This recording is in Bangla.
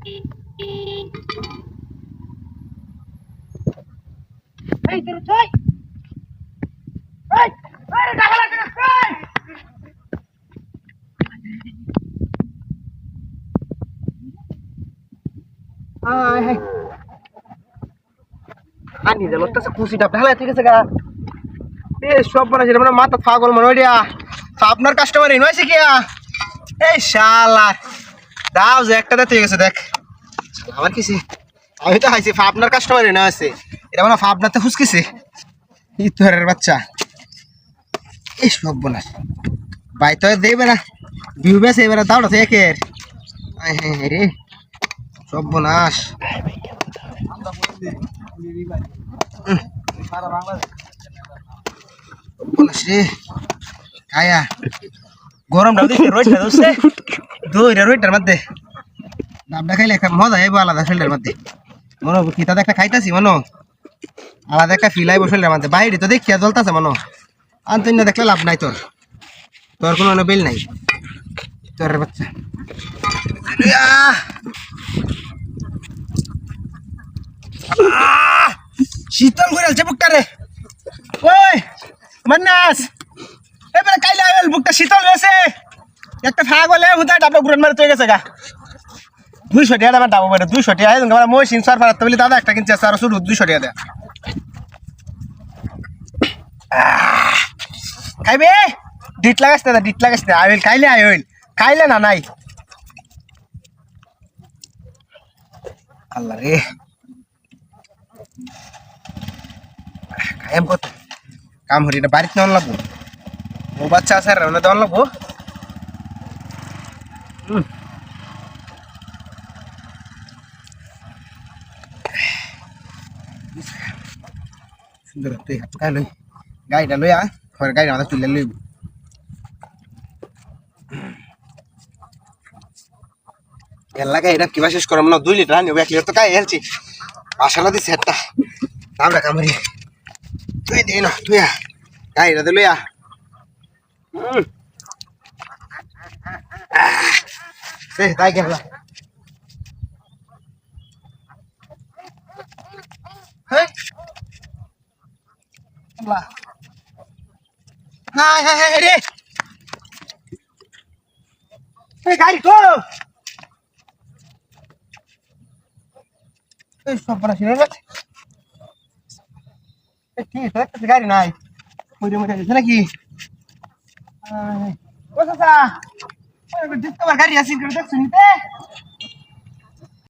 এই তোর ছয় এই আরে টাকা লাগে না এই আয় আনি দে লটটা কুচিটা ঢালা ঠিক আছে গা এ সব বনা যেটা মানে মাথা পাগল মনে হইয়া আপনার কাস্টমার ইন হইছে কি এই শালা দাও যে একটা দে ঠিক আছে দেখ আমার কিছি আমি তো হাইছি আপনার কাস্টমার ইন আছে এটা মানে আপনাতে হুসকিছে ই তোরের বাচ্চা এই সব বনা ভাই তো দেবে না ভিউ বেস এবারে দাও না একের আয় হ্যাঁ রে সব বনাস সারা বাংলাদেশ বনাস রে কায়া গরম দাও দেখি রোইটা দোসে দুইটা রোইটার মধ্যে ডাবটা খাইলে একটা মজা আইবো আলাদা শরীরের মধ্যে মনো কিতা একটা খাইতাছি মনো আলাদা একটা ফিল আইবো শরীরের মধ্যে বাইরে তো দেখিয়া জ্বলতাছে মনো আন্তন্য দেখলে লাভ নাই তোর তোর কোনো বিল নাই তোর বাচ্চা শীতল করে আছে বুকটা রে ওই মান্নাস এবারে কাইলা আইল বুকটা শীতল হয়েছে একটা ফাগ হলে হুদা ডাবলা গুড়ন মারে তুই গেছে গা 200 টাকা দাম ডাবো বেটা 200 টাকা আইন আমরা মই সিনসার ফারাত বলি দাদা একটা কিনছে আর শুরু 200 টাকা দে খাইবে ডিট লাগাস না আইল খাইলে না নাই আল্লাহ রে কাম কত কাম হরি না বাড়িতে নেওয়া লাগবো ও বাচ্চা আছে রান্না দেওয়া লাগবো সুন্দর তুই হাত খাই লই গাড়িটা লই ঘরে গাড়ি আমাদের তুলে লইব এলাকা এটা কিবা শেষ করলাম না 2 লিটার আনিও 1 লিটার তো খাই হেলছি আশালা দিছে একটা আমরা কামড়ি তুই দে না তুই গাড়িটা দে লইয়া তাই গেলা হ্যাঁ রে গাড়ি তো সব বলা ছিল ঠিক আছে গাড়ি নাই মরে গেছে নাকি ও চাচা গাড়ি আছে দেখছো নিতে